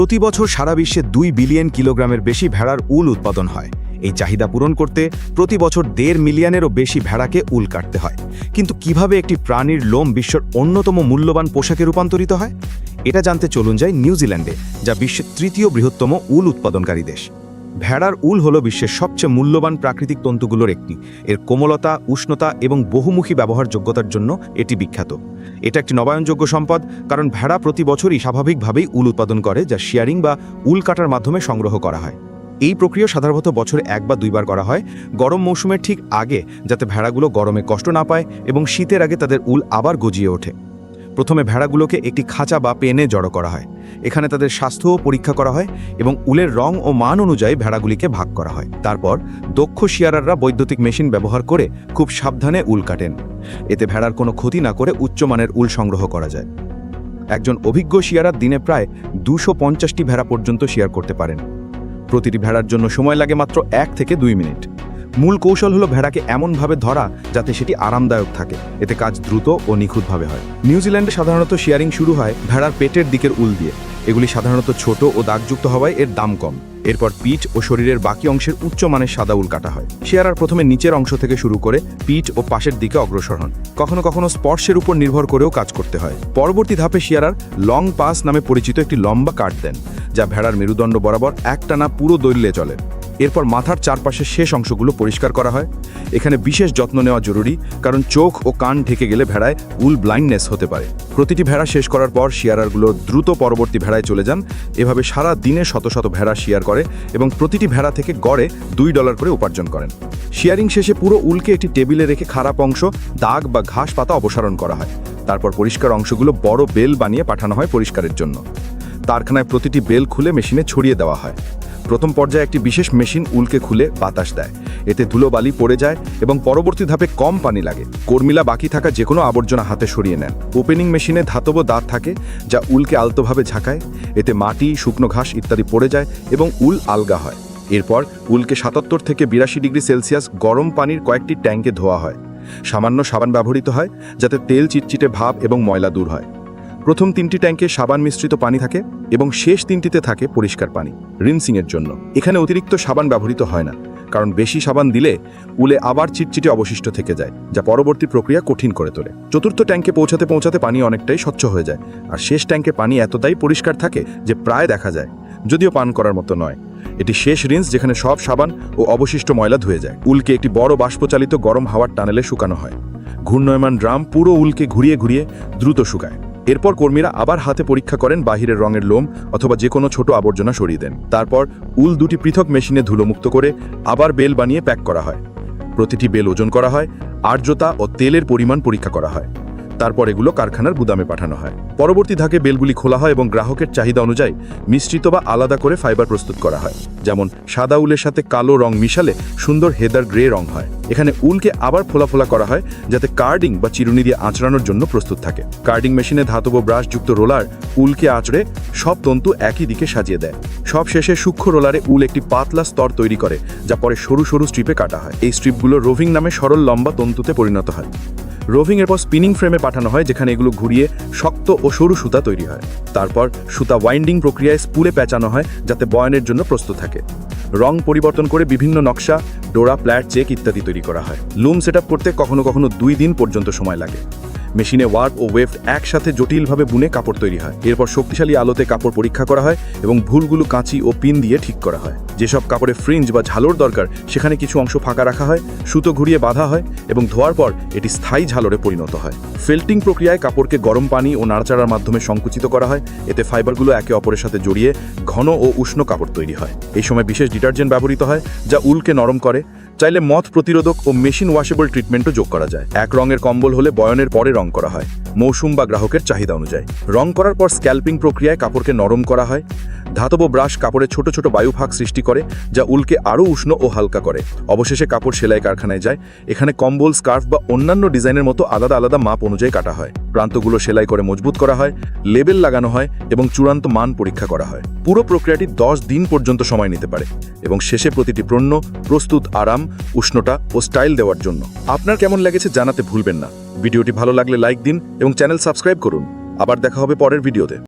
প্রতি বছর সারা বিশ্বে 2 বিলিয়ন কিলোগ্রামের বেশি ভেড়ার উল উৎপাদন হয়। এই চাহিদা পূরণ করতে প্রতি বছর 1.5 মিলিয়নেরও বেশি ভেড়াকে উল কাটতে হয়। কিন্তু কিভাবে একটি প্রাণীর লোম বিশ্বের অন্যতম মূল্যবান পোশাকে রূপান্তরিত হয়, এটা জানতে চলুন যাই নিউজিল্যান্ডে, যা বিশ্বের 3য় বৃহত্তম উল উৎপাদনকারী দেশ। ভেড়ার উল হল বিশ্বের সবচেয়ে মূল্যবান প্রাকৃতিক তন্তুগুলোর একটি। এর কোমলতা, উষ্ণতা এবং বহুমুখী ব্যবহারযোগ্যতার জন্য এটি বিখ্যাত। এটা একটি নবায়নযোগ্য সম্পদ, কারণ ভেড়া প্রতি বছরই স্বাভাবিকভাবেই উল উৎপাদন করে, যা শিয়ারিং বা উল কাটার মাধ্যমে সংগ্রহ করা হয়। এই প্রক্রিয়া সাধারণত বছরে 1 বা 2 বার করা হয়, গরম মৌসুমের ঠিক আগে, যাতে ভেড়াগুলো গরমে কষ্ট না পায় এবং শীতের আগে তাদের উল আবার গজিয়ে ওঠে। প্রথমে ভেড়াগুলোকে একটি খাঁচা বা পেনে জড়ো করা হয়। এখানে তাদের স্বাস্থ্যও পরীক্ষা করা হয় এবং উলের রং ও মান অনুযায়ী ভেড়াগুলিকে ভাগ করা হয়। তারপর দক্ষ শিয়ারাররা বৈদ্যুতিক মেশিন ব্যবহার করে খুব সাবধানে উল কাটেন। এতে ভেড়ার কোনো ক্ষতি না করে উচ্চমানের উল সংগ্রহ করা যায়। একজন অভিজ্ঞ শিয়ারার দিনে প্রায় 250টি ভেড়া পর্যন্ত শিয়ার করতে পারেন। প্রতিটি ভেড়ার জন্য সময় লাগে মাত্র 1 থেকে 2 মিনিট। মূল কৌশল হলো ভেড়াকে এমনভাবে ধরা যাতে সেটি আরামদায়ক থাকে। এতে কাজ দ্রুত ও নিখুঁতভাবে হয়। নিউজিল্যান্ডে সাধারণত শিয়ারিং শুরু হয় ভেড়ার পেটের দিকের উল দিয়ে। এগুলি সাধারণত ছোট ও দাগযুক্ত হওয়ায় এর দাম কম। এরপর পিঠ ও শরীরের বাকি অংশের উচ্চমানের সাদা উল কাটা হয়। শিয়ারার প্রথমে নিচের অংশ থেকে শুরু করে পিঠ ও পাশের দিকে অগ্রসর হন। কখনো কখনো স্পর্শের উপর নির্ভর করেও কাজ করতে হয়। পরবর্তী ধাপে শিয়ারার লং পাস নামে পরিচিত একটি লম্বা কাট দেন, যা ভেড়ার মেরুদণ্ড বরাবর একটানা পুরো দৈর্ঘ্যে চলে। এরপর মাথার চারপাশের শেষ অংশগুলো পরিষ্কার করা হয়। এখানে বিশেষ যত্ন নেওয়া জরুরি, কারণ চোখ ও কান ঢেকে গেলে ভেড়ায় উল ব্লাইন্ডনেস হতে পারে। প্রতিটি ভেড়া শেষ করার পর শিয়ারারগুলো দ্রুত পরবর্তী ভেড়ায় চলে যান। এভাবে সারা দিনে শত শত ভেড়া শিয়ার করে এবং প্রতিটি ভেড়া থেকে গড়ে $2 করে উপার্জন করেন। শিয়ারিং শেষে পুরো উলকে একটি টেবিলে রেখে খারাপ অংশ, দাগ বা ঘাস পাতা অপসারণ করা হয়। তারপর পরিষ্কার অংশগুলো বড় বেল বানিয়ে পাঠানো হয় পরিষ্কারের জন্য। কারখানায় প্রতিটি বেল খুলে মেশিনে ছড়িয়ে দেওয়া হয়। প্রথম পর্যায়ে একটি বিশেষ মেশিন উলকে খুলে বাতাস দেয়। এতে ধুলোবালি পড়ে যায় এবং পরবর্তী ধাপে কম পানি লাগে। কর্মীরা বাকি থাকা যে কোনো আবর্জনা হাতে সরিয়ে নেন। ওপেনিং মেশিনে ধাতব দাঁত থাকে, যা উলকে আলতোভাবে ঝাঁকায়। এতে মাটি, শুকনো ঘাস ইত্যাদি পড়ে যায় এবং উল আলগা হয়। এরপর উলকে 77 থেকে 82 ডিগ্রি সেলসিয়াস গরম পানির কয়েকটি ট্যাঙ্কে ধোয়া হয়। সামান্য সাবান ব্যবহৃত হয়, যাতে তেল, চিটচিটে ভাব এবং ময়লা দূর হয়। প্রথম 3টি ট্যাঙ্কে সাবান মিশ্রিত পানি থাকে এবং শেষ 3টিতে থাকে পরিষ্কার পানি, রিনসিংয়ের জন্য। এখানে অতিরিক্ত সাবান ব্যবহৃত হয় না, কারণ বেশি সাবান দিলে উলে আবার চিটচিটে অবশিষ্ট থেকে যায়, যা পরবর্তী প্রক্রিয়া কঠিন করে তোলে। চতুর্থ ট্যাঙ্কে পৌঁছাতে পৌঁছাতে পানি অনেকটাই স্বচ্ছ হয়ে যায়, আর শেষ ট্যাঙ্কে পানি এতটাই পরিষ্কার থাকে যে প্রায় দেখা যায়, যদিও পান করার মতো নয়। এটি শেষ রিন্স, যেখানে সব সাবান ও অবশিষ্ট ময়লা ধুয়ে যায়। উলকে একটি বড় বাষ্পচালিত গরম হাওয়ার টানেলে শুকানো হয়। ঘূর্ণয়মান ড্রাম পুরো উলকে ঘুরিয়ে ঘুরিয়ে দ্রুত শুকায়। এরপর কর্মীরা আবার হাতে পরীক্ষা করেন বাহিরের রঙের লোম অথবা যে কোনো ছোট আবর্জনা সরিয়ে দেন। তারপর উল 2টি পৃথক মেশিনে ধুলোমুক্ত করে আবার বেল বানিয়ে প্যাক করা হয়। প্রতিটি বেল ওজন করা হয়, আর্দ্রতা ও তেলের পরিমাণ পরীক্ষা করা হয়। তারপর এগুলো কারখানার গুদামে পাঠানো হয়। পরবর্তী ধাপে বেলগুলি খোলা হয় এবং গ্রাহকের চাহিদা অনুযায়ী মিশ্রিত বা আলাদা করে ফাইবার প্রস্তুত করা হয়। যেমন সাদা উলের সাথে কালো রং মিশালে সুন্দর হেদার গ্রে রং হয়। এখানে উলকে আবার ফোলা ফোলা করা হয়, যাতে কার্ডিং বা চিরুনি দিয়ে আঁচড়ানোর জন্য প্রস্তুত থাকে। কার্ডিং মেশিনে ধাতব ব্রাশযুক্ত রোলার উলকে আঁচড়ে সব তন্তু একই দিকে সাজিয়ে দেয়। সব শেষে সূক্ষ্ম রোলারে উল একটি পাতলা স্তর তৈরি করে, যা পরে সরু সরু স্ট্রিপে কাটা হয়। এই স্ট্রিপগুলো রোভিং নামে সরল লম্বা তন্তুতে পরিণত হয়। রোভিং এর পর স্পিনিং ফ্রেমে পাঠানো হয়, যেখানে এগুলো ঘুরিয়ে শক্ত ও সরু সুতা তৈরি হয়। তারপর সুতা ওয়াইন্ডিং প্রক্রিয়ায় স্পুলে পেঁচানো হয়, যাতে বয়নের জন্য প্রস্তুত থাকে। রং পরিবর্তন করে বিভিন্ন নকশা, ডোরা, প্ল্যাট, চেক ইত্যাদি তৈরি করা হয়। লুম সেটআপ করতে কখনো কখনো 2 দিন পর্যন্ত সময় লাগে। মেশিনে ওয়ার্প ও ওয়েফট একসাথে জটিলভাবে বুনে কাপড় তৈরি হয়। এরপর শক্তিশালী আলোতে কাপড় পরীক্ষা করা হয় এবং ভুলগুলো কাঁচি ও পিন দিয়ে ঠিক করা হয়। যেসব কাপড়ে ফ্রিঞ্জ বা ঝালর দরকার, সেখানে কিছু অংশ ফাঁকা রাখা হয়, সুতো ঘুরিয়ে বাঁধা হয় এবং ধোয়ার পর এটি স্থায়ী ঝালরে পরিণত হয়। ফেল্টিং প্রক্রিয়ায় কাপড়কে গরম পানি ও নাড়াচাড়ার মাধ্যমে সংকুচিত করা হয়। এতে ফাইবারগুলো একে অপরের সাথে জড়িয়ে ঘন ও উষ্ণ কাপড় তৈরি হয়। এই সময় বিশেষ ডিটারজেন্ট ব্যবহৃত হয়, যা উলকে নরম করে। চাইলে মথ প্রতিরোধক ও মেশিন ওয়াশেবল ট্রিটমেন্টও যোগ করা যায়। এক রঙের কম্বল হলে বয়নের পরে রং করা হয়, মৌসুম বা গ্রাহকের চাহিদা অনুযায়ী। রং করার পর স্ক্যাল্পিং প্রক্রিয়ায় কাপড়কে নরম করা হয়। ধাতব ব্রাশ কাপড়ে ছোট ছোট বায়ুফাঁক সৃষ্টি করে, যা উলকে আরও উষ্ণ ও হালকা করে। অবশেষে কাপড় সেলাই কারখানায় যায়। এখানে কম্বল, স্কার্ফ বা অন্যান্য ডিজাইনের মতো আলাদা আলাদা মাপ অনুযায়ী কাটা হয়। প্রান্তগুলো সেলাই করে মজবুত করা হয়, লেবেল লাগানো হয় এবং চূড়ান্ত মান পরীক্ষা করা হয়। পুরো প্রক্রিয়াটি 10 দিন পর্যন্ত সময় নিতে পারে এবং শেষে প্রতিটি পণ্য প্রস্তুত আরাম, উষ্ণতা ও স্টাইল দেওয়ার জন্য। আপনার কেমন লেগেছে জানাতে ভুলবেন না। ভিডিওটি ভালো লাগলে লাইক দিন এবং চ্যানেল সাবস্ক্রাইব করুন। আবার দেখা হবে পরের ভিডিওতে।